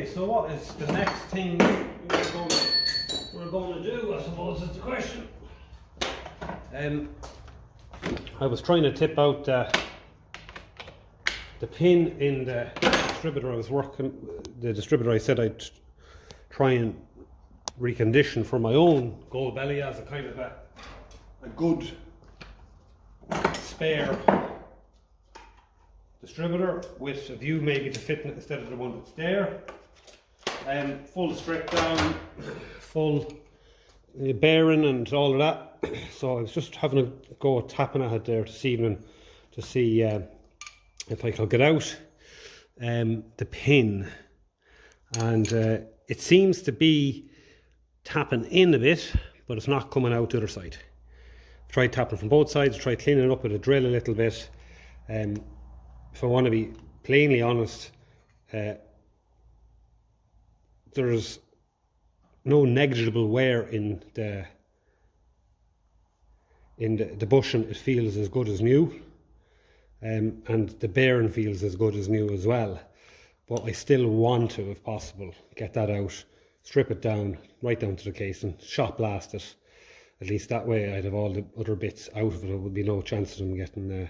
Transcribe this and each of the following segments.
Okay, so what is the next thing we're going to do, I suppose, is the question. I was trying to tip out the pin in the distributor I was working, the distributor I said I'd try and recondition for my own gold belly as a kind of a good spare distributor with a view maybe to fit it instead of the one that's there. Full strip down, full bearing and all of that. So I was just having a go tapping at it there this evening to see if I could get out the pin, and it seems to be tapping in a bit, but it's not coming out the other side. I've tried tapping from both sides, tried cleaning it up with a drill a little bit. If I want to be plainly honest, there's no negligible wear in the bushing. It feels as good as new, and the bearing feels as good as new as well. But I still want to, if possible, get that out, strip it down, right down to the casing, shot blast it. At least that way I'd have all the other bits out of it. There would be no chance of them getting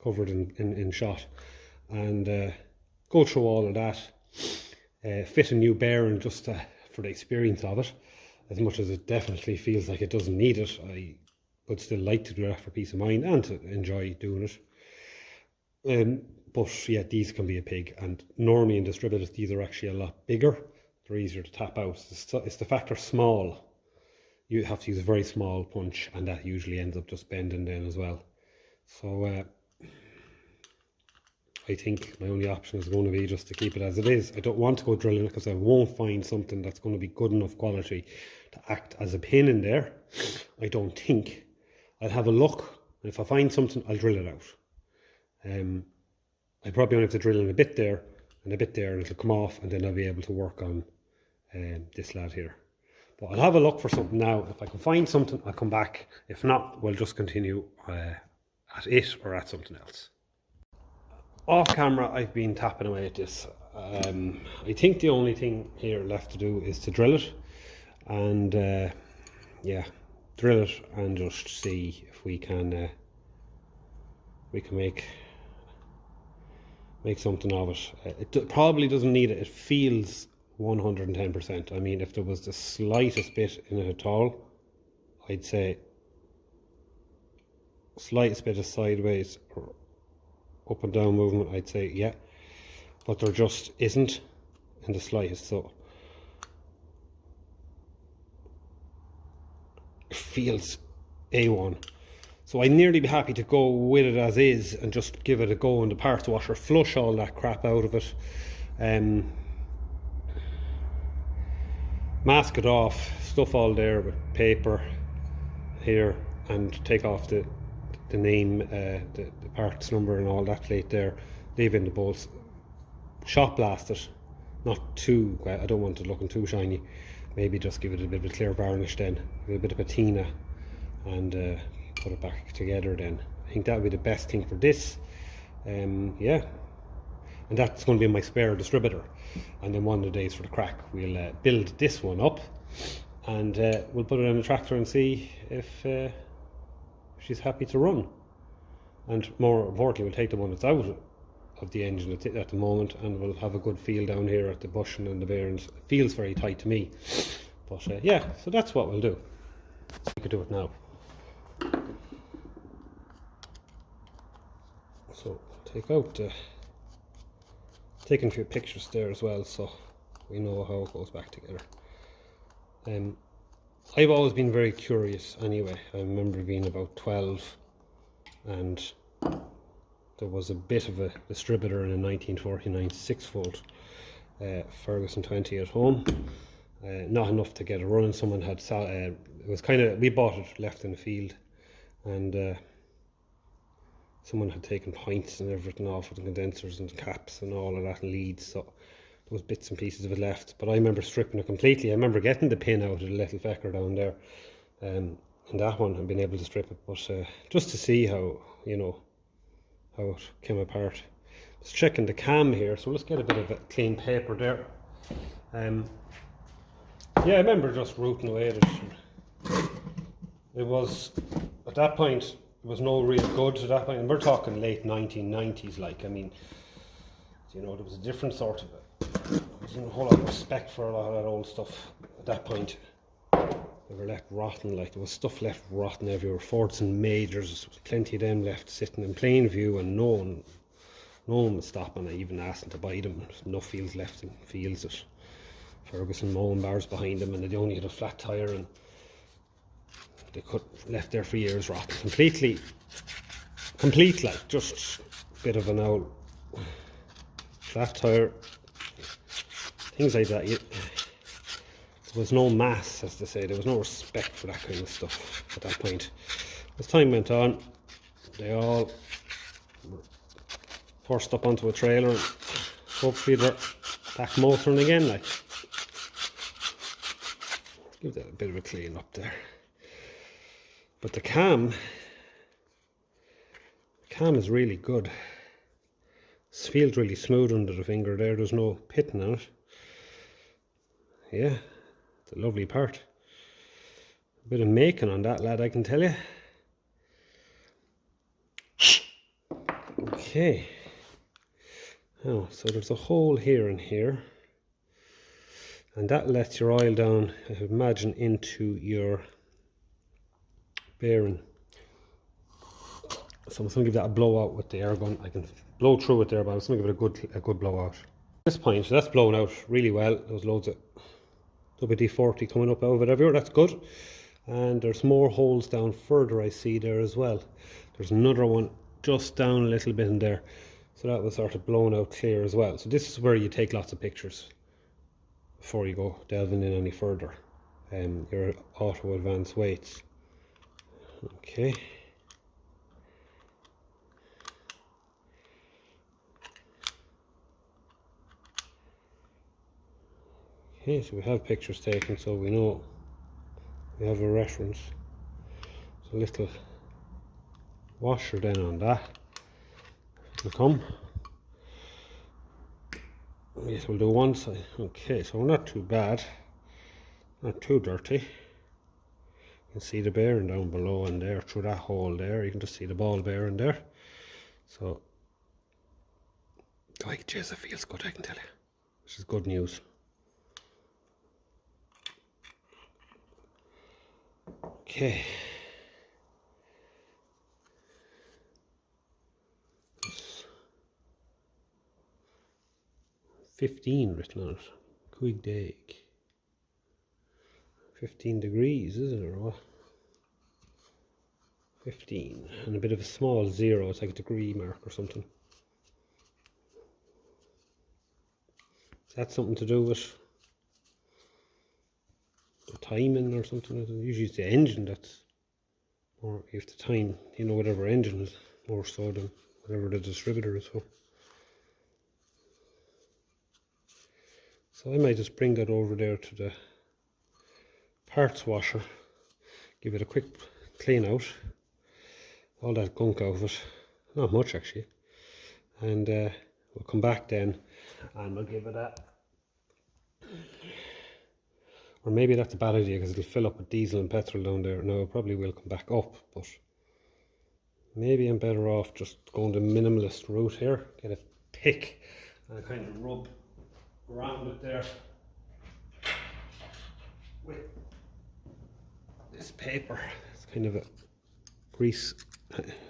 covered in shot, and go through all of that, fit a new bearing just for the experience of it. As much as it definitely feels like it doesn't need it, I would still like to do that for peace of mind and to enjoy doing it. But yeah, these can be a pig, and normally in distributors these are actually a lot bigger. They're easier to tap out. It's the fact they're small. You have to use a very small punch, and that usually ends up just bending then as well. So I think my only option is going to be just to keep it as it is. I don't want to go drilling it because I won't find something that's going to be good enough quality to act as a pin in there. I don't think. I'll have a look, and if I find something, I'll drill it out. I probably only have to drill in a bit there and a bit there, and it'll come off, and then I'll be able to work on this lad here. But I'll have a look for something now. If I can find something, I'll come back. If not, we'll just continue at it or at something else. Off camera, I've been tapping away at this. I think the only thing here left to do is to drill it, and yeah, drill it and just see if we can make something of it. It probably doesn't need it. It feels 110%. I mean, if there was the slightest bit in it at all, I'd say slightest bit of sideways or up and down movement, I'd say yeah, but there just isn't in the slightest. So it feels A1. So I'd nearly be happy to go with it as is and just give it a go in the parts washer, flush all that crap out of it, mask it off, stuff all there with paper here, and take off the name, the parts number and all that plate there, leave in the bolts, shot blast it, not too, I don't want it looking too shiny, maybe just give it a bit of a clear varnish then, with a bit of patina, and put it back together then. I think that would be the best thing for this. Yeah, and that's going to be my spare distributor, and then one of the days for the crack we'll build this one up, and we'll put it on the tractor and see if she's happy to run. And more importantly, we'll take the one that's out of the engine at the moment, and we'll have a good feel down here at the bushing and the bearings. It feels very tight to me, but yeah, so that's what we'll do. We could do it now. So take out taking a few pictures there as well, so we know how it goes back together. I've always been very curious anyway. I remember being about 12, and there was a bit of a distributor in a 1949 6-volt Ferguson 20 at home. Not enough to get it running. Someone had it was kind of, we bought it left in the field, and someone had taken pints and everything off with the condensers and caps and all of that, and leads, so there was bits and pieces of it left. But I remember stripping it completely. I remember getting the pin out of the little fecker down there, and that one I've been able to strip it, but just to see how, you know, how it came apart. Just checking the cam here, so let's get a bit of a clean paper there. Yeah, I remember just rooting away at it. It was, at that point, it was no real good at that point. And we're talking late 1990s, like, I mean, you know, there was a different sort of, there wasn't a whole lot of respect for a lot of that old stuff at that point. They were left rotten, like there was stuff left rotten everywhere. Fords and Majors, there was plenty of them left sitting in plain view, and no one was stopping. I even asking to buy them. There's no fields left in fields at Ferguson, mowing bars behind them, and they only had a flat tyre, and they left there for years rotten. Complete, like just a bit of an old flat tyre, things like that. There was no mass, as they say. There was no respect for that kind of stuff at that point. As time went on, they all were forced up onto a trailer, and hopefully they're back motoring again. Like, give that a bit of a clean up there. But the cam is really good. It feels really smooth under the finger there. There's no pitting on it. Yeah, it's a lovely part. A bit of making on that, lad, I can tell you. Okay. Oh, so there's a hole here and here, and that lets your oil down, I imagine, into your bearing. So I'm just going to give that a blowout with the air gun. I can blow through it there, but I'm just going to give it a good blowout. At this point, so that's blown out really well. There's loads of WD-40 coming up out of it everywhere. That's good. And there's more holes down further, I see there as well. There's another one just down a little bit in there. So that was sort of blown out clear as well. So this is where you take lots of pictures before you go delving in any further. Your auto advanced weights. Okay. Okay, so we have pictures taken, so we know we have a reference. So a little washer then on that will come. Yes, we'll do one side. Okay, so we're not too bad, not too dirty. You can see the bearing down below and there through that hole there. You can just see the ball bearing there. So, like, jeez, it feels good, I can tell you. This is good news. Okay. 15 written on it. Quick day. 15 degrees, is it, or what? 15. And a bit of a small zero. It's like a degree mark or something. Is that something to do with the timing or something? Usually it's the engine that's more, if the time, you know, whatever engine is more so than whatever the distributor is for. So I might just bring that over there to the parts washer, give it a quick clean out, all that gunk out of it, not much actually, and we'll come back then and we'll give it a, or maybe that's a bad idea because it'll fill up with diesel and petrol down there. No, it probably will come back up, but maybe I'm better off just going the minimalist route here, get a pick and kind of rub around it there with this paper. It's kind of a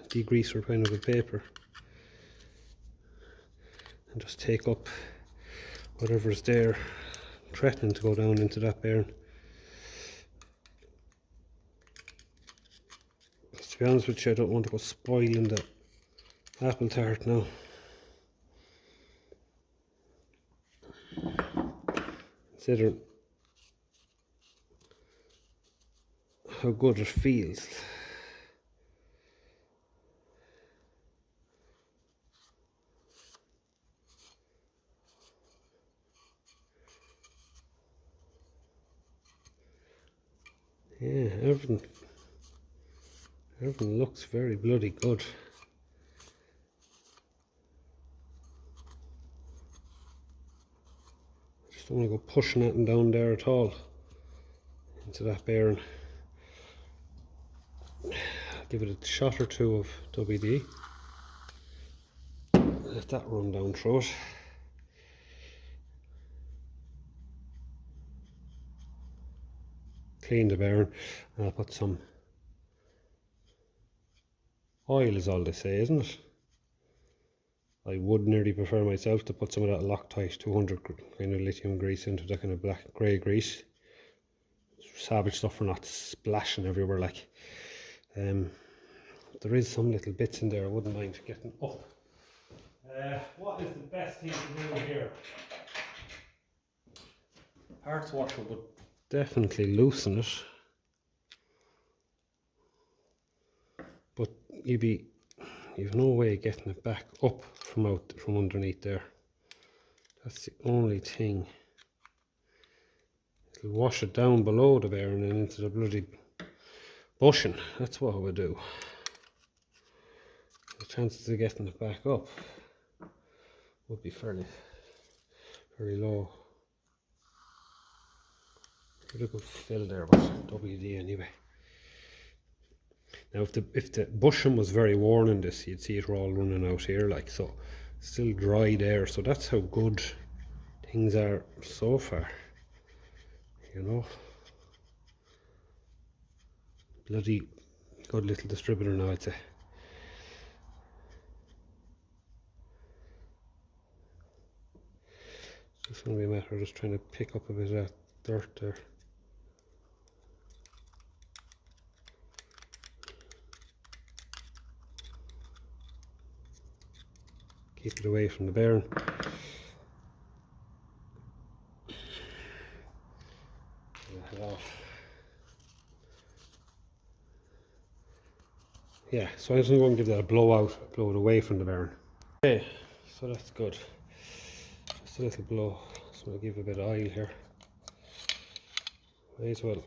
degreaser kind of a paper, and just take up whatever's there threatening to go down into that bearing. To be honest with you, I don't want to go spoiling the apple tart now. Considering how good it feels. Yeah, everything looks very bloody good. Just don't want to go pushing it down there at all into that bearing. Give it a shot or two of WD. Let that run down through it. Clean the bearing, and I'll put some oil, is all they say, isn't it? I would nearly prefer myself to put some of that Loctite 200 kind of lithium grease into that kind of black grey grease. Savage stuff for not splashing everywhere like. There is some little bits in there I wouldn't mind getting up. What is the best thing to do here? Parts washer would definitely loosen it, but you've no way of getting it back up from underneath there. That's the only thing. It'll wash it down below the bearing and into the bloody bushing. That's what I would do. The chances of getting it back up would be fairly low. Pretty good fill there with WD anyway. Now if the bushing was very worn in this, you'd see it all running out here like so. Still dry there, so that's how good things are so far, you know. Bloody good little distributor now, I'd say. It's just going to be a matter of just trying to pick up a bit of that dirt there. Keep it away from the bearing. Head off. Yeah, so I'm just going to go and give that a blow out, blow it away from the bearing. Okay, so that's good. Just a little blow. So I'm going to give a bit of oil here. May as well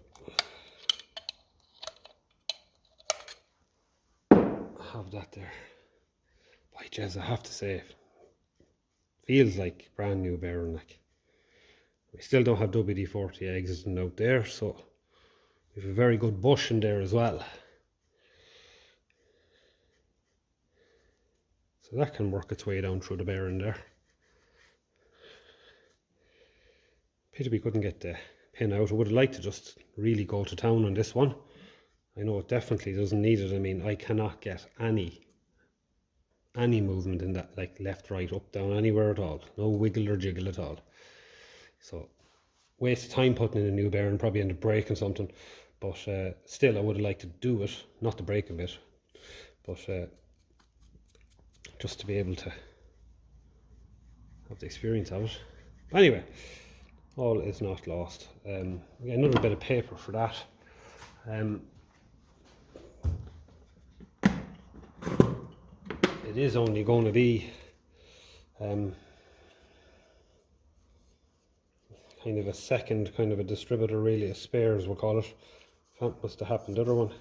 have that there. By Jez, I have to say, feels like brand new bearing. Like, we still don't have WD-40 exiting out there, so we have a very good bush in there as well. So that can work its way down through the bearing there. Pity we couldn't get the pin out. I would have liked to just really go to town on this one. I know it definitely doesn't need it. I mean, I cannot get any movement in that, like left, right, up, down, anywhere at all. No wiggle or jiggle at all. So waste of time putting in a new bearing, probably end up breaking something. But still, I would have liked to do it, not to break a bit, but just to be able to have the experience of it. Anyway, all is not lost. Another bit of paper for that. It is only going to be kind of a second kind of a distributor, really, a spare as we'll call it. That must have happened, the other one.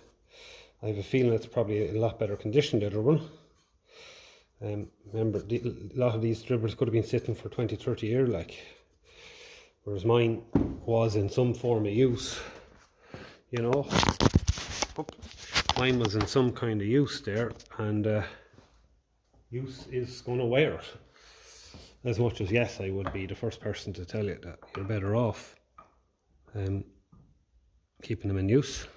I have a feeling it's probably a lot better condition, the other one. Remember, a lot of these distributors could have been sitting for 20-30 years, like, whereas mine was in some form of use, you know. Mine was in some kind of use there, and use is going to wear it. As much as, yes, I would be the first person to tell you that you're better off keeping them in use.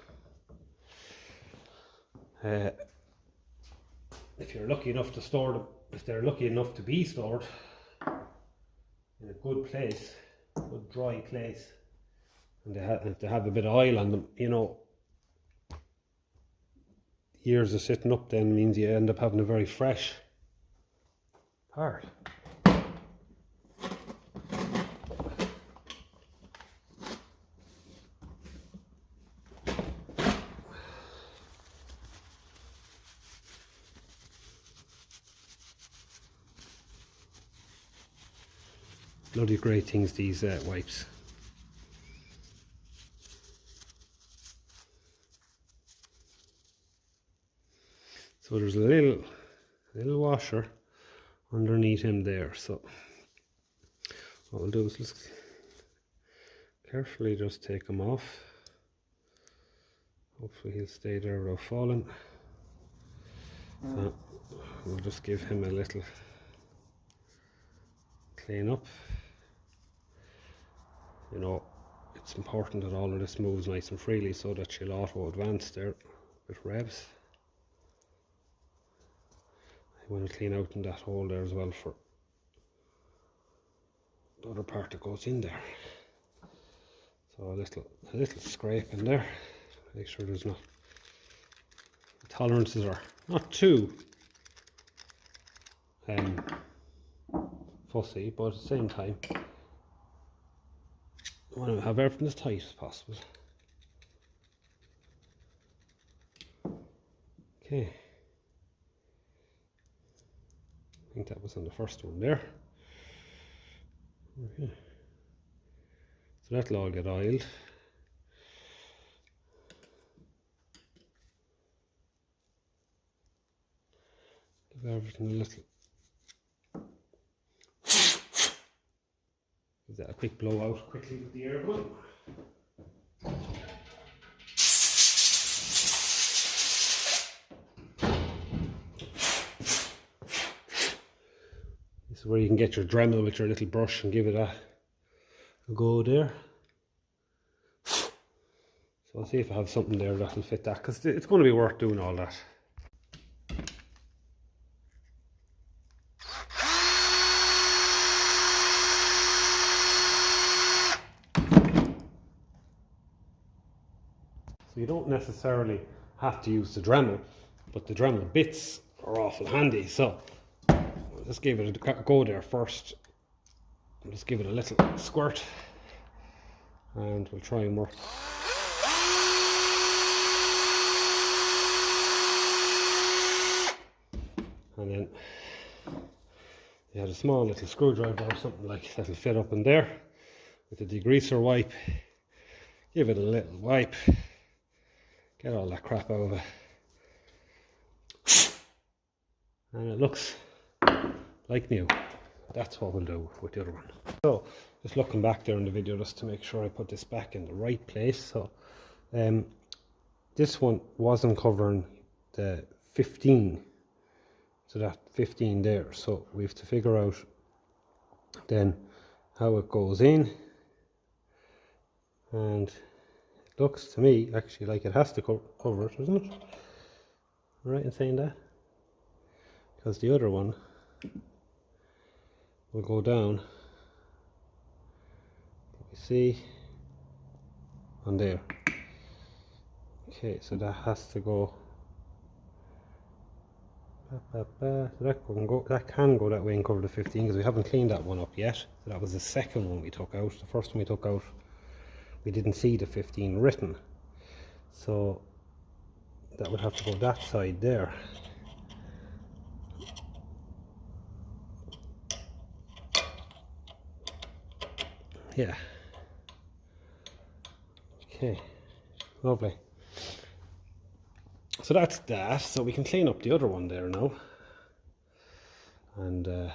If you're lucky enough to store them, if they're lucky enough to be stored in a good place, good dry place, and if they have a bit of oil on them, you know, years of sitting up then means you end up having a very fresh part. Bloody great things, these wipes. So there's a little washer underneath him there. So what we'll do is let's carefully just take him off. Hopefully he'll stay there without falling. So we'll just give him a little clean up. You know, it's important that all of this moves nice and freely so that she'll auto advance there with revs. I want to clean out in that hole there as well for the other part that goes in there. So a little scrape in there. Make sure there's not, the tolerances are not too fussy, but at the same time I want to have everything as tight as possible. Okay, I think that was on the first one there. Okay. So that'll all get oiled. Give everything a little, give that a quick blow out quickly with the air gun. This is where you can get your Dremel with your little brush and give it a go there. So I'll see if I have something there that'll fit that, because it's going to be worth doing all that. So you don't necessarily have to use the Dremel, but the Dremel bits are awful handy. So let's give it a go there first. I'll just give it a little squirt and we'll try and work. And then you had a small little screwdriver or something like that'll fit up in there with a degreaser wipe. Give it a little wipe. Get all that crap out of it. And it looks like new. That's what we'll do with the other one. So, just looking back there in the video just to make sure I put this back in the right place. So, this one wasn't covering the 15. So that 15 there. So we have to figure out then how it goes in. And looks to me actually like it has to cover it, doesn't it? Am I right in saying that? Because the other one will go down, let me see, on there. Okay, so that has to go, so that can go that way and cover the 15, because we haven't cleaned that one up yet. So that was the second one we took out. The first one we took out, we didn't see the 15 written, so that would have to go that side there. Yeah. Okay, lovely. So that's that. So we can clean up the other one there now. And yeah,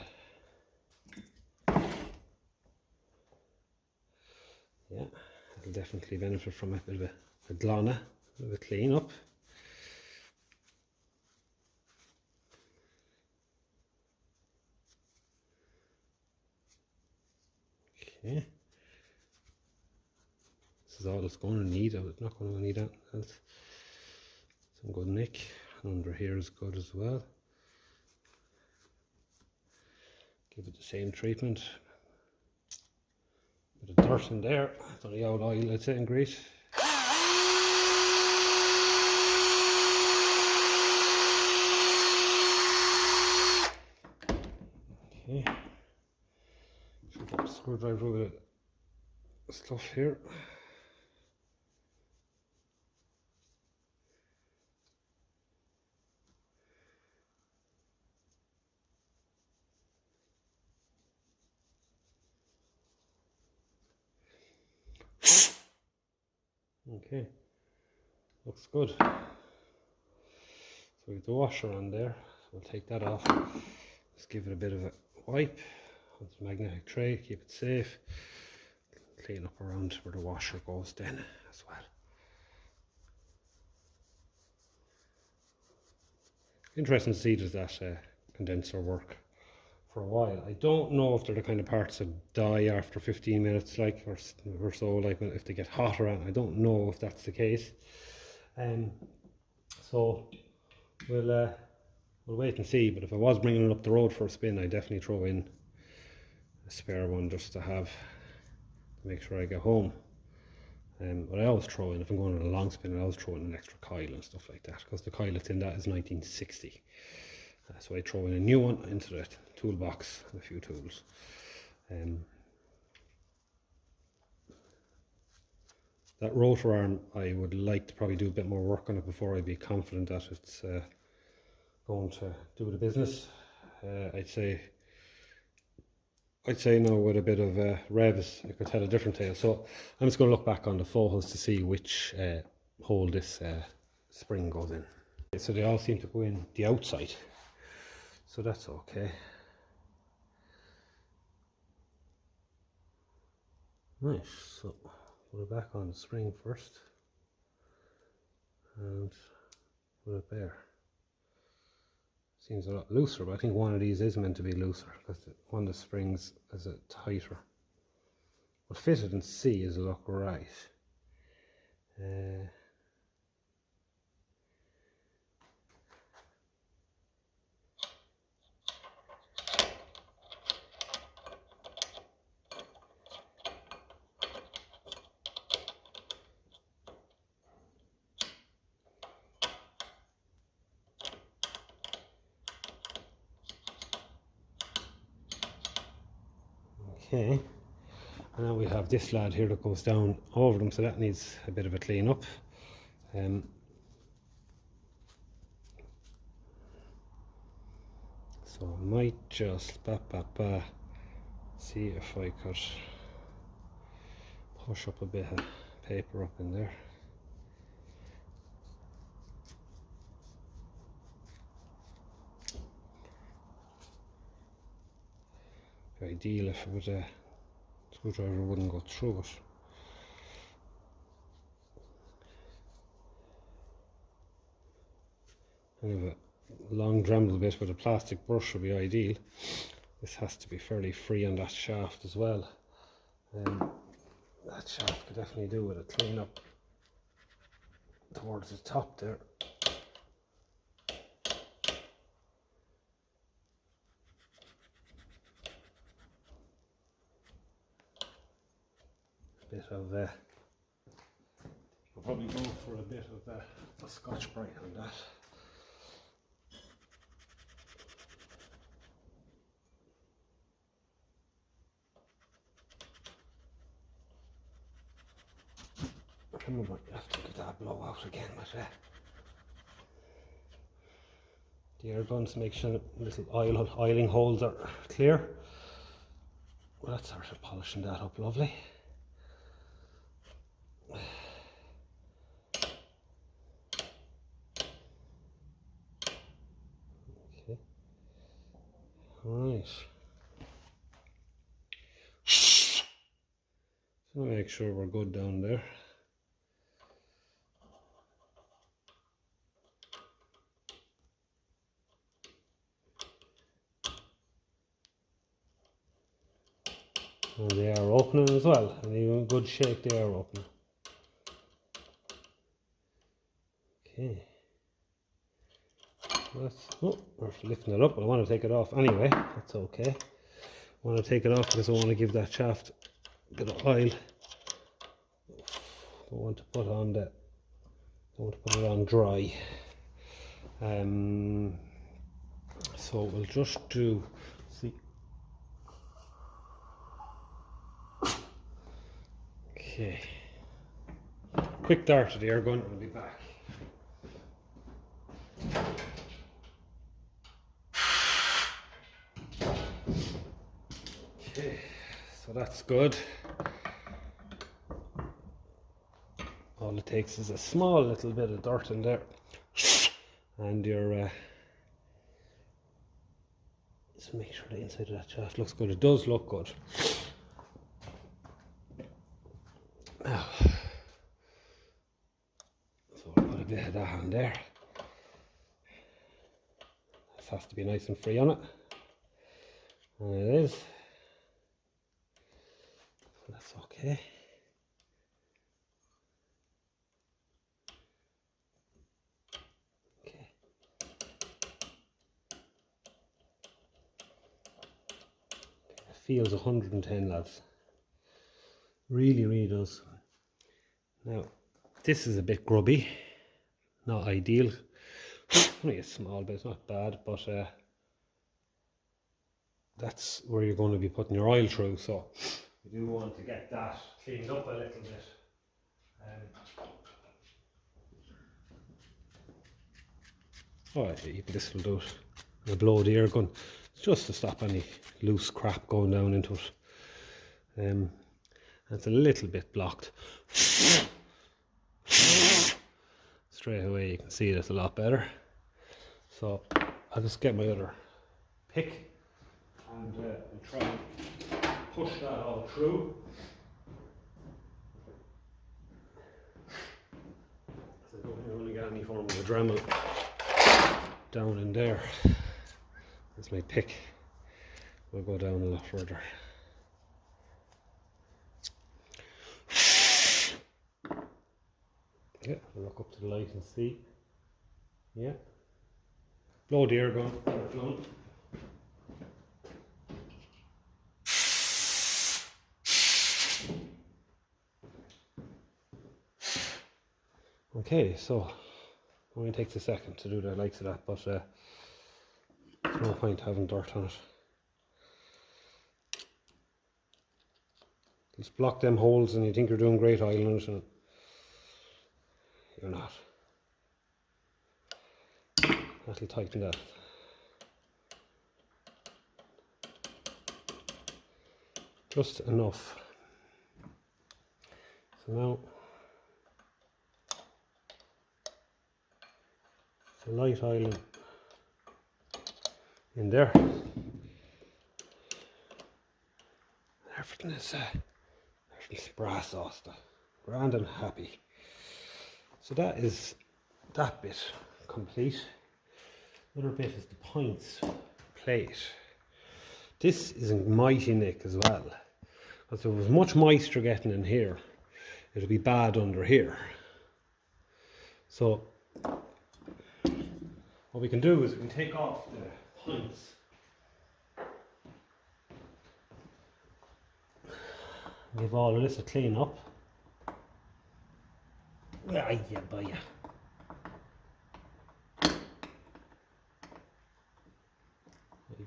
it'll definitely benefit from a bit of a glonna, a bit of a clean up. Okay. This is all it's going to need. I'm not going to need that else. Some good nick. Under here is good as well. Give it the same treatment. Bit of dirt in there. It's only old oil, I'd say, and grease. Okay. Should get a screwdriver with stuff here. Okay, looks good. So we have the washer on there, so we'll take that off. Just give it a bit of a wipe onto the magnetic tray, keep it safe. clean up around where the washer goes then as well. Interesting to see does that condenser work for a while. I don't know if they're the kind of parts that die after 15 minutes, like or so, like if they get hot around. I don't know if that's the case. So we'll wait and see. But if I was bringing it up the road for a spin, I'd definitely throw in a spare one just to have to make sure I get home. But I always throw in, if I'm going on a long spin, I always throw in an extra coil and stuff like that, because the coil that's in that is 1960. So I throw in a new one into the toolbox and a few tools. That rotor arm, I would like to probably do a bit more work on it before I'd be confident that it's going to do the business. I'd say now with a bit of revs, I could tell a different tale. So I'm just going to look back on the photos to see which hole this spring goes in. So they all seem to go in the outside, so that's okay. Nice. So put it back on the spring first and put it there. Seems a lot looser, but I think one of these is meant to be looser because one of the springs is tighter. But fitted and C is look right. Okay, and now we have this lad here that goes down over them, so that needs a bit of a clean up. So I might just see if I could push up a bit of paper up in there. Ideal if it was a screwdriver wouldn't go through it. Kind of a long Dremel bit with a plastic brush would be ideal. This has to be fairly free on that shaft as well. That shaft could definitely do with a clean up towards the top there. Bit of I'll probably go for a bit of a Scotch Brite on that. I might have to give that a blow out again with the air guns to make sure little oiling holes are clear. Well, that's sort of polishing that up lovely. Okay. Right. So make sure we're good down there. And they are opening as well, and even in good shape they are opening. Okay. Oh, we're lifting it up. I want to take it off anyway. That's okay. I want to take it off because I want to give that shaft a bit of oil. Don't want to put it on dry. So we'll just do. See. Okay. Quick dart to the air gun. I'll be back. Okay, so that's good. All it takes is a small little bit of dirt in there, and you're just make sure the inside of that shaft looks good. It does look good. Oh. So we'll put a bit of that on there. This has to be nice and free on it. And it is. So that's okay. Okay. It feels 110, lads. Really, really does. Now, this is a bit grubby. Not ideal. Only a small bit, it's not bad, but that's where you're going to be putting your oil through, so you do want to get that cleaned up a little bit. Even this will do it. A blow the air gun. It's just to stop any loose crap going down into it. It's a little bit blocked. Straight away you can see that's a lot better. So I'll just get my other pick and try and push that all through. I don't really get any form of a Dremel down in there. That's my pick. We'll go down a lot further. Yeah, look up to the light and see. Yeah. Blow the air gun. Okay, so it only takes a second to do the likes of that, but there's no point having dirt on it. Just block them holes and you think you're doing great oiling it, and you're not. That'll tighten that. Just enough. So now the light oiling in there. Everything's brass sauce, grand and happy. So that is that bit complete. The other bit is the points plate. This is a mighty nick as well, because there was much moisture getting in here, it'll be bad under here. So what we can do is we can take off the points and give all of this a clean up. Like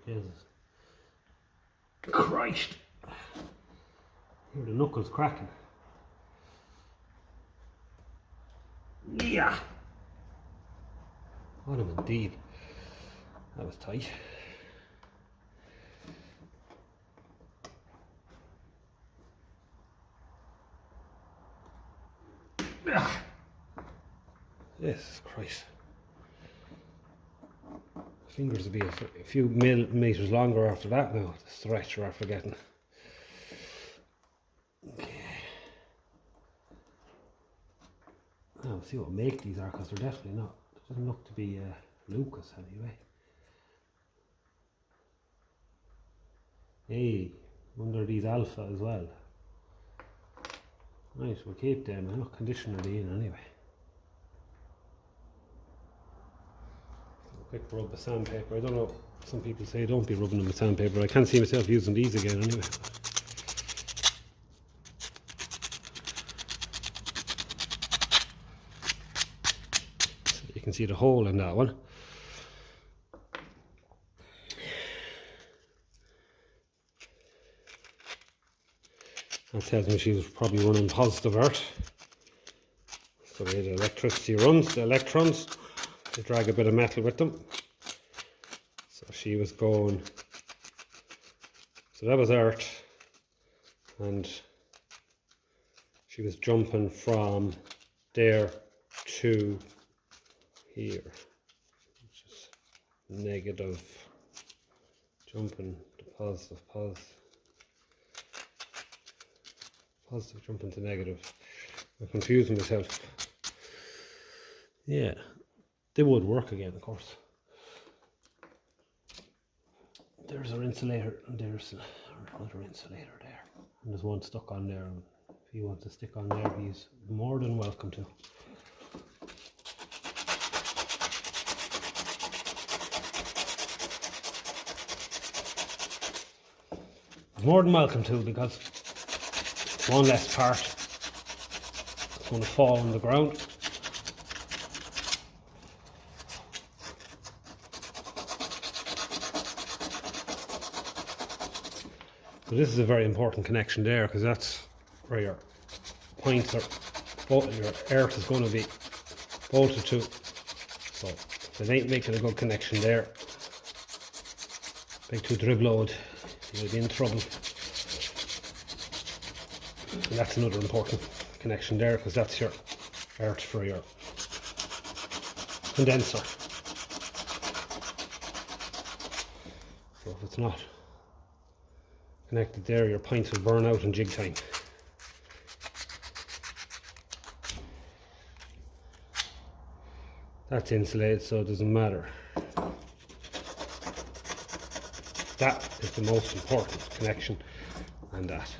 this. Christ! Hear the knuckles cracking. Yeah! What am indeed. That was tight. Jesus Christ. Fingers will be a few millimeters longer after that now, the stretch we're after getting. Okay. Now we'll see what make these are, because they're definitely not. It doesn't look to be Lucas anyway. Hey, wonder these Alpha as well. Right, we'll keep them. What condition are they in anyway? Quick rub of sandpaper. I don't know, some people say don't be rubbing them with sandpaper. I can't see myself using these again anyway. So you can see the hole in that one. That tells me she was probably running positive earth. So the electricity runs, the electrons, they drag a bit of metal with them. So she was going, so that was earth, and she was jumping from there to here, which is negative, jumping to positive, positive jumping to negative. I'm confusing myself. Yeah, they would work again, of course. There's our insulator, and there's another insulator there. And there's one stuck on there. If he wants to stick on there, he's more than welcome to. More than welcome to, because one less part is going to fall on the ground. So this is a very important connection there, because that's where your points are, your earth is going to be bolted to. So if it ain't making a good connection there, big 2 drib load, you'll be in trouble. And that's another important connection there, because that's your earth for your condenser. So if it's not connected there, your pints will burn out in jig time. That's insulated, so it doesn't matter. That is the most important connection, and that.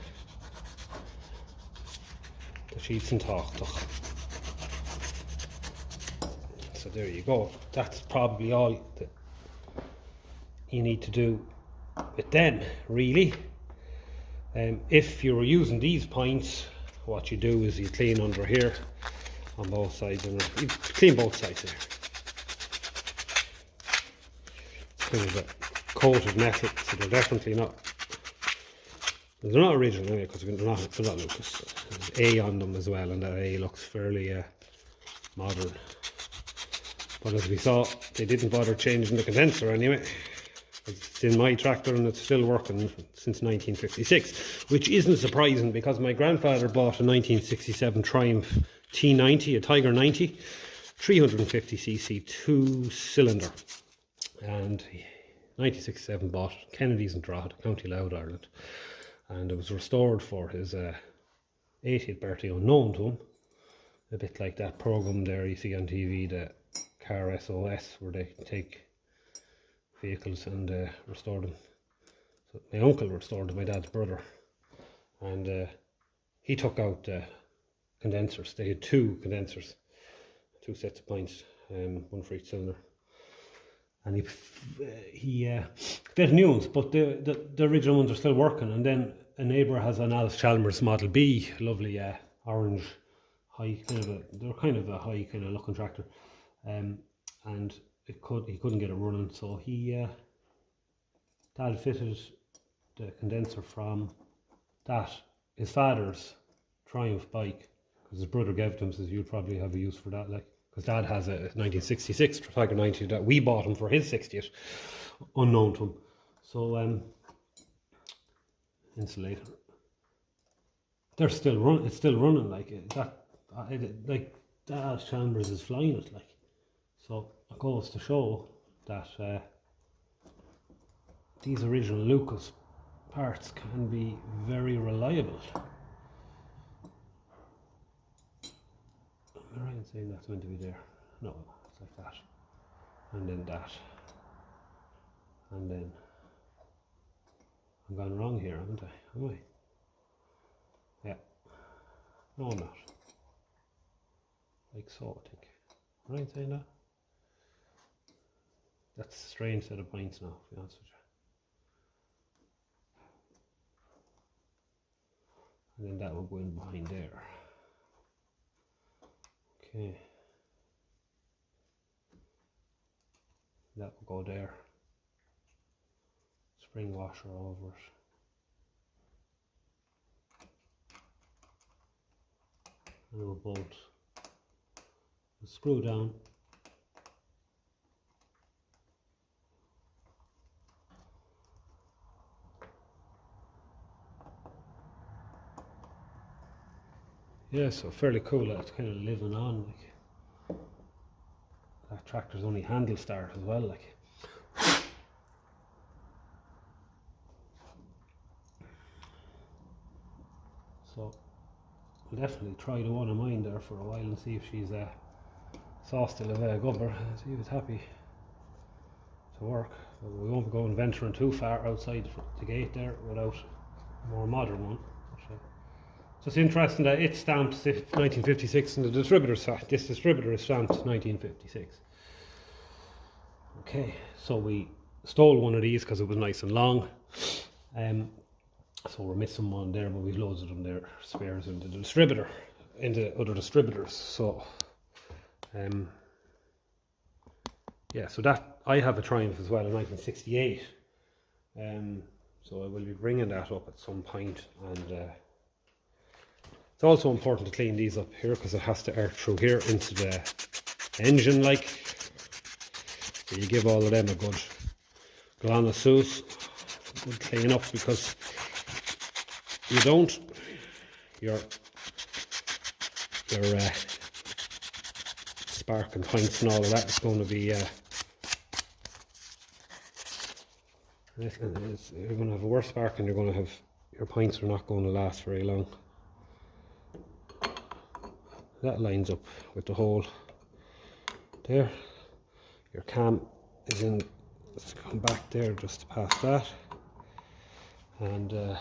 The sheets and talk. So there you go. That's probably all that you need to do with them, really. If you were using these points, what you do is you clean under here on both sides, and you clean both sides here. It's kind of a coated metal, so they're definitely not. They're not original anyway, because they're not Lucas. There's A on them as well, and that A looks fairly modern. But as we saw, they didn't bother changing the condenser anyway. It's in my tractor and it's still working since 1956, which isn't surprising, because my grandfather bought a 1967 Triumph T90, a Tiger 90, 350cc 2-cylinder, and 1967 bought Kennedy's in Drogheda, County Louth, Ireland, and it was restored for his 80th birthday, unknown to him, a bit like that program there you see on TV, the Car SOS, where they take vehicles and restore them. So my uncle restored them, my dad's brother, and he took out condensers. They had 2 condensers, 2 sets of pints, one for each cylinder, and he fitted new ones, but the original ones are still working. And then a neighbour has an Alice Chalmers Model B, lovely orange, high they're kind of a high kind of looking tractor, and he couldn't get it running, so Dad fitted the condenser from that, his father's Triumph bike, because his brother gave it to him, says you'll probably have a use for that, like, because Dad has a 1966 Tiger 90 that we bought him for his 60th, unknown to him. So insulator, they're still running. It's still running, like that. Like that Chambers is flying it, like. So it goes to show that these original Lucas parts can be very reliable. Am I right in saying that's meant to be there? No, it's like that, and then that, and then I'm gone wrong here, haven't I? Am I? Yeah. No, I'm not. Like so, I think. Am I right in saying that? That's a strange set of points now, to be honest with you. And then that will go in behind there. Okay. That will go there. Spring washer over it. And it will bolt. We'll screw down. Yeah, so fairly cool. That's kind of living on, like. That tractor's only handle start as well, like. So I'll definitely try the one of mine there for a while and see if she's saw still a gubber, see if it's happy to work. But we won't be going venturing too far outside the gate there without a more modern one. So it's interesting that it's stamped 1956 and this distributor is stamped 1956. Okay, so we stole one of these because it was nice and long. So we're missing one there, but we've loads of them there, spares in the distributor, in the other distributors. So yeah, so that I have a Triumph as well in 1968. So I will be bringing that up at some point, and it's also important to clean these up here because it has to earth through here into the engine, like. So you give all of them a good glanasous, good clean up, because you don't, your spark and points and all of that is going to be you're going to have a worse spark, and you're going to have, your points are not going to last very long. That lines up with the hole there. Your cam is in, let's come back there just past that, and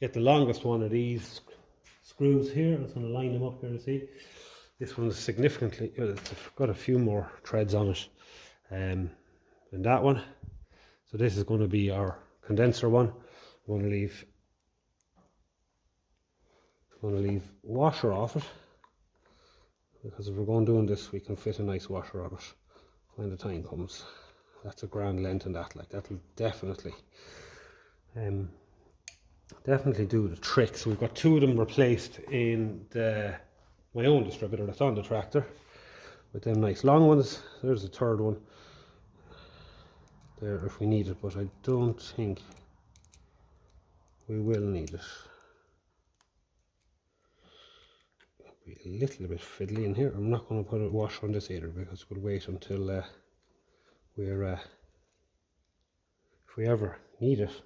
get the longest one of these screws here. I'm just going to line them up here to see. This one's significantly, it's got a few more threads on it than that one. So this is going to be our condenser one. I'm going to leave washer off it, because if we're going doing this, we can fit a nice washer on it when the time comes. That's a grand length, and that, like, that'll definitely do the trick. So we've got two of them replaced in my own distributor that's on the tractor with them nice long ones. There's the third one there if we need it, but I don't think we will need it. It'll be a little bit fiddly in here. I'm not going to put a washer on this either, because we'll wait until if we ever need it.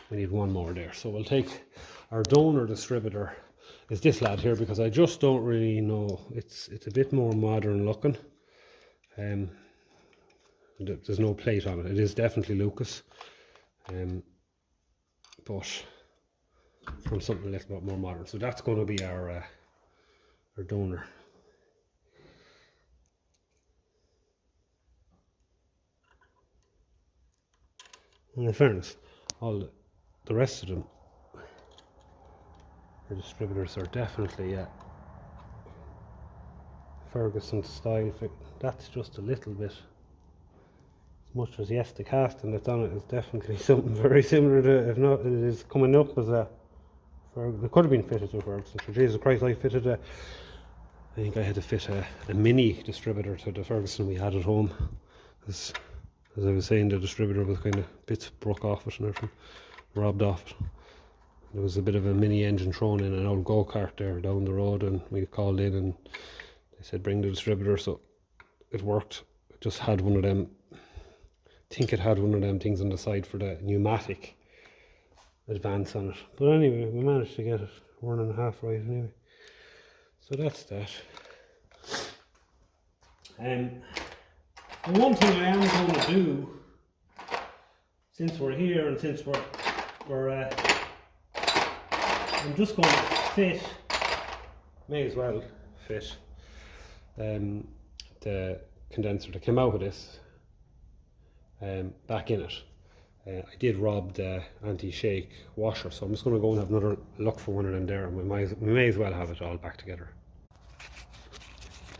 We need one more there. So we'll take our donor distributor, is this lad here, because I just don't really know. It's a bit more modern looking. There's no plate on it. It is definitely Lucas, but from something a little bit more modern. So that's going to be our donor. And in fairness, all the rest of them, the distributors are definitely Ferguson style fit. That's just a little bit, as much as yes, the casting that's on it is definitely something very similar to, if not, it is coming up as a Ferguson. It could have been fitted to Ferguson. For Jesus Christ, I think I had to fit a mini distributor to the Ferguson we had at home, because as I was saying, the distributor was kind of bits broke off it and everything, robbed off it. There was a bit of a mini engine thrown in an old go-kart there down the road, and we called in and they said bring the distributor, so it worked. It just had one of them, I think it had one of them things on the side for the pneumatic advance on it. But anyway, we managed to get it 1.5 right anyway. So that's that. And one thing I am going to do, since we're here and since we're I'm just going to fit, may as well fit the condenser that came out of this back in it. I did rob the anti-shake washer, so I'm just going to go and have another look for one of them there, and we may as well have it all back together.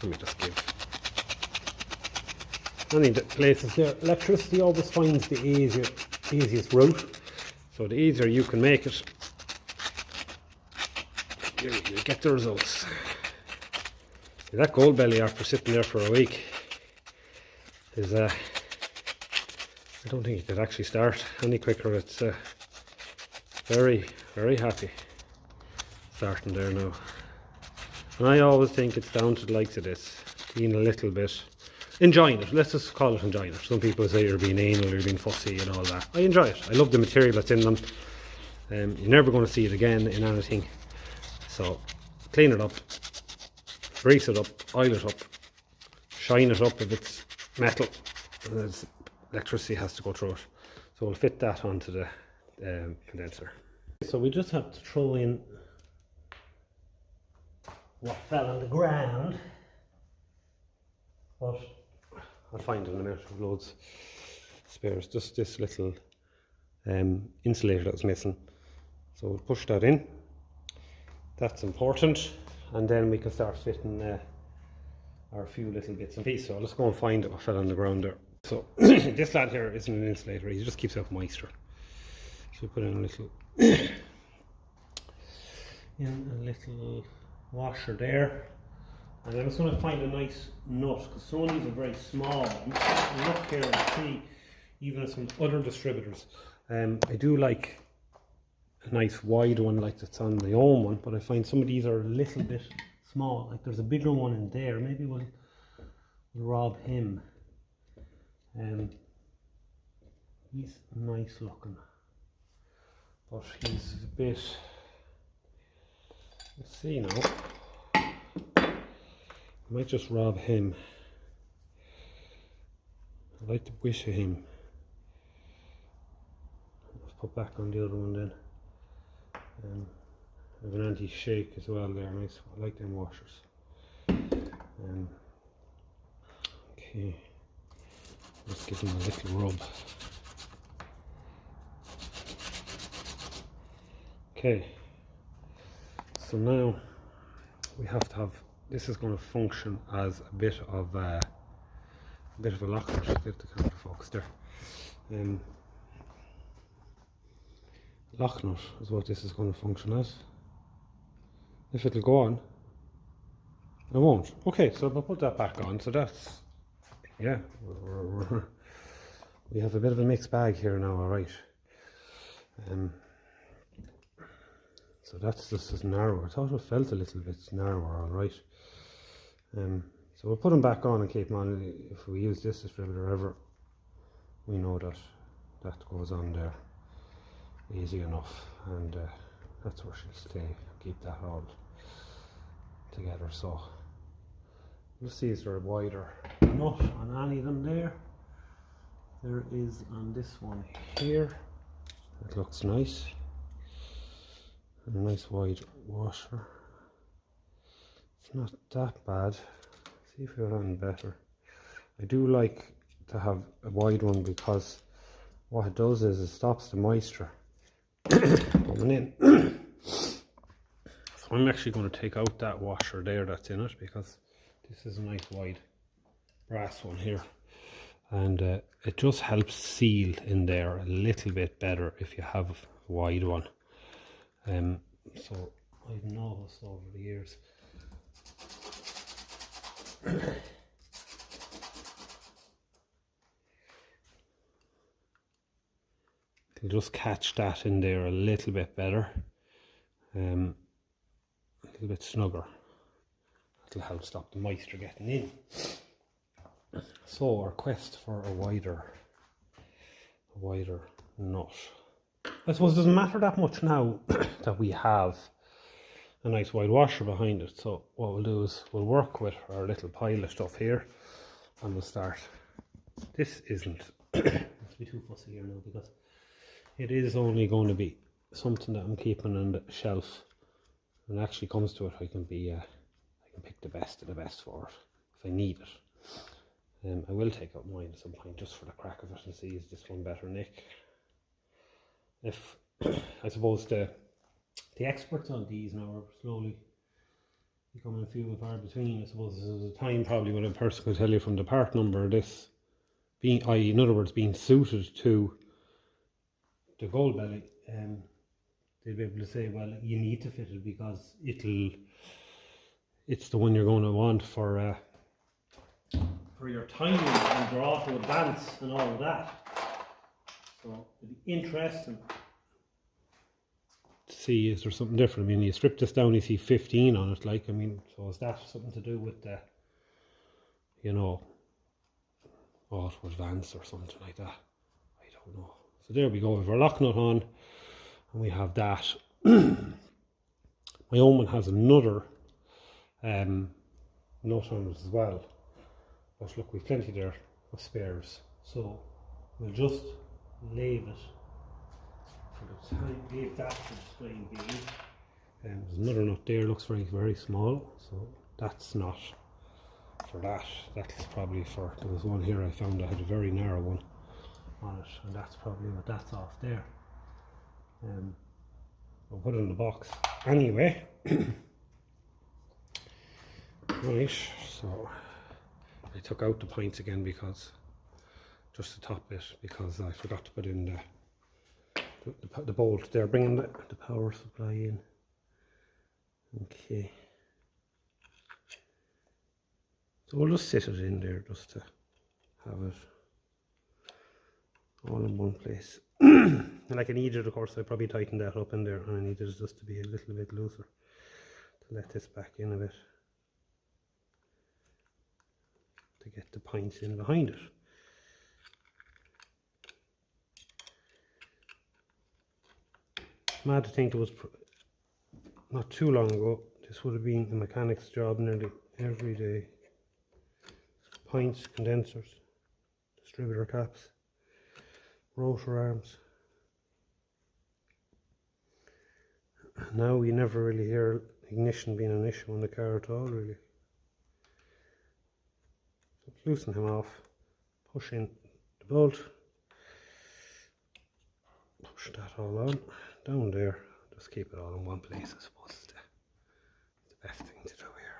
Let me just give any places there. Electricity always finds the easiest route, so the easier you can make it, you get the results. That gold belly after sitting there for a week is I don't think it could actually start any quicker. It's very, very happy starting there now. And I always think it's down to the likes of this being a little bit enjoying it. Let's just call it enjoying it. Some people say you're being anal, you're being fussy and all that. I enjoy it. I love the material that's in them. You're never going to see it again in anything. So clean it up, grease it up, oil it up, shine it up if it's metal. Electricity has to go through it. So we'll fit that onto the condenser. So we just have to throw in what fell on the ground, but I'll find it in a minute. Loads spares. Just this little insulator that was missing. So we'll push that in. That's important, and then we can start fitting our few little bits and pieces. So let's go and find what fell on the ground there. So this lad here isn't an insulator, he just keeps out moisture. So we put in a little washer there, and then I'm just going to find a nice nut, because some of these are very small ones. And look here and see, even some other distributors. I do like a nice wide one like that's on the own one, but I find some of these are a little bit small. Like there's a bigger one in there. Maybe we'll rob him. He's nice looking, but he's a bit, let's see now, I might just rob him. I like the wish of him. Let's put back on the other one then. I have an anti-shake as well there, nice. I like them washers. Okay, let's give them a little rub. Okay, so now we have to have, this is going to function as a bit of a lock nut. Get the camera focus there. Lock nut is what this is going to function as. If it'll go on, it won't. Okay, so we'll put that back on. So that's, yeah, we have a bit of a mixed bag here now, alright. So that's just as narrow. I thought it felt a little bit narrower, alright. So we'll put them back on and keep them on. If we use this distributor ever, we know that that goes on there easy enough, and that's where she'll stay. Keep that all together. So we'll see, is there a wider nut on any of them there? There is on this one here. It looks nice. And a nice wide washer. It's not that bad. See if we're on better. I do like to have a wide one, because what it does is it stops the moisture coming in. So I'm actually going to take out that washer there that's in it, because this is a nice wide brass one here, and it just helps seal in there a little bit better if you have a wide one. So I've noticed over the years it'll just catch that in there a little bit better, a little bit snugger. That'll help stop the moisture getting in. So our quest for a wider nut. I suppose it doesn't matter that much now that we have a nice wide washer behind it. So what we'll do is we'll work with our little pile of stuff here, and we'll start. This isn't, let's be too fussy here now, because it is only going to be something that I'm keeping on the shelf. When it actually comes to it, I can pick the best of the best for it if I need it. I will take out mine at some point just for the crack of it and see, is this one better, Nick? If I suppose the experts on these now are slowly becoming few and far between. I suppose there's a time probably when a person could tell you from the part number this being, in other words, being suited to the gold belly, they'd be able to say, well, you need to fit it because it's the one you're going to want for your timing and draw to advance and all of that. So it'd be interesting to see, is there something different? I mean, you strip this down, you see 15 on it, like, I mean, so is that something to do with the, you know, Oh, it was Vance or something like that. I don't know. So there we go. We've our lock nut on, and we have that. My own one has another nut on it as well. But look, we've plenty there of spares. So we'll just leave it for the time. Leave that for the time being. There's another nut there. Looks very, very small. So that's not for that. That's probably for. There was one here I found that had a very narrow one on it, and that's probably what that's off there. I'll put it in the box anyway. Right, so I took out the points again because just the top bit, because I forgot to put in the bolt there, bringing the power supply in. Okay, so we'll just sit it in there just to have it all in one place. Like I needed, of course, I probably tightened that up in there, and I needed it just to be a little bit looser to let this back in a bit to get the points in behind it. Mad to think it was not too long ago, this would have been a mechanic's job nearly every day. Points, condensers, distributor caps, rotor arms. Now you never really hear ignition being an issue on the car at all, really. So loosen him off, push in the bolt, push that all on, down there, just keep it all in one place, I suppose is the best thing to do here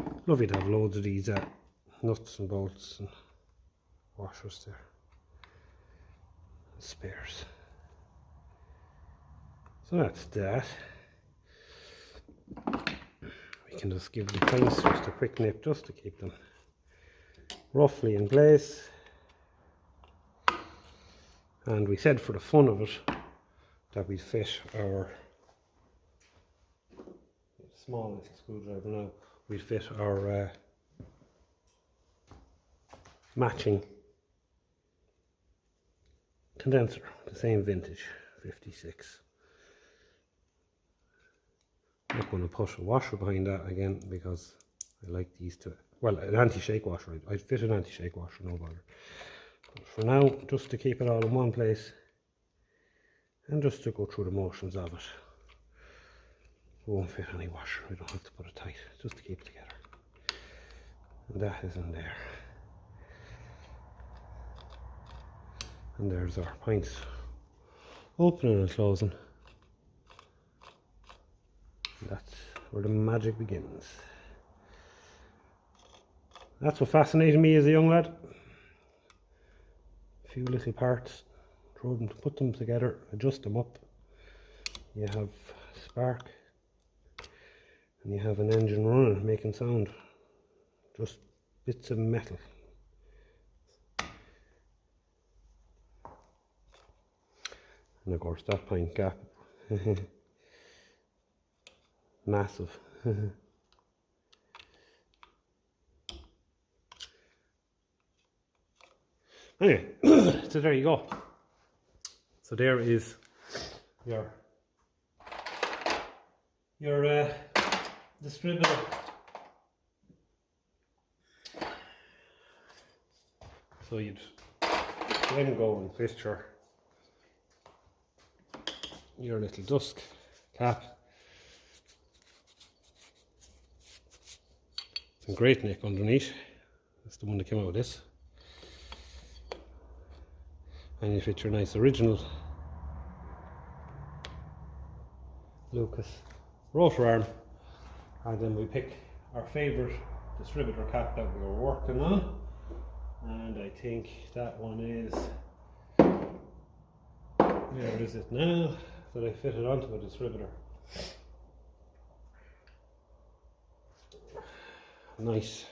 now. Lovely to have loads of these nuts and bolts and washers there, and spares. So that's that. We can just give the points just a quick nip just to keep them roughly in place. And we said for the fun of it that we'd fit our small little screwdriver now, we'd fit our matching condenser, the same vintage, 56. I'm not going to push a washer behind that again because I like these to, well, an anti-shake washer. I'd fit an anti-shake washer, no bother. But for now, just to keep it all in one place and just to go through the motions of it. We won't fit any washer, we don't have to put it tight, just to keep it together. And that is in there. And there's our points opening and closing. That's where the magic begins. That's what fascinated me as a young lad. A few little parts, put them together, adjust them up. You have spark, and you have an engine running, making sound. Just bits of metal. And of course that pint gap. Massive. Anyway, so there you go. So there is your distributor. So you'd then go and fit your little dusk cap. Some great neck underneath. That's the one that came out with this. And you fit your nice original Lucas rotor arm, and then we pick our favourite distributor cap that we were working on, and I think that one is, where is it now that I fit it onto a distributor. Nice,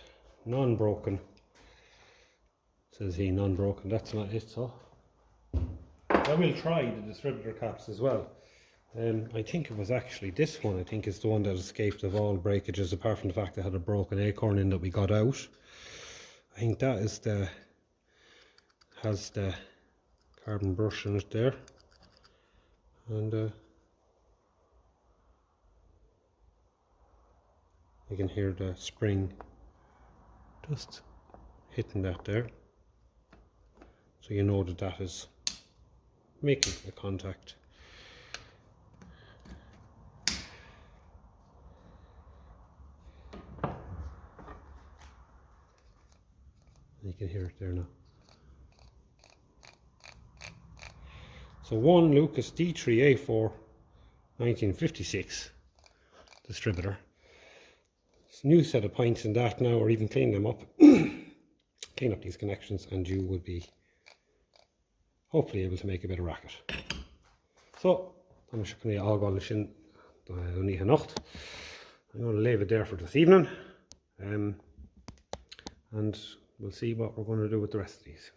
non-broken, says he, non-broken. That's not it, so I will try the distributor caps as well. I think it was actually this one, I think is the one that escaped of all breakages, apart from the fact that it had a broken acorn in that we got out. I think that is has the carbon brush in it there, and you can hear the spring just hitting that there, so you know that that is making a contact. You can hear it there now. So one Lucas D3A4 1956 distributor. It's a new set of points in that now, or even clean them up. Clean up these connections and you will be hopefully able to make a bit of racket. So, I'm going to ágáil sin ní hanacht. I'm going to leave it there for this evening, and we'll see what we're going to do with the rest of these.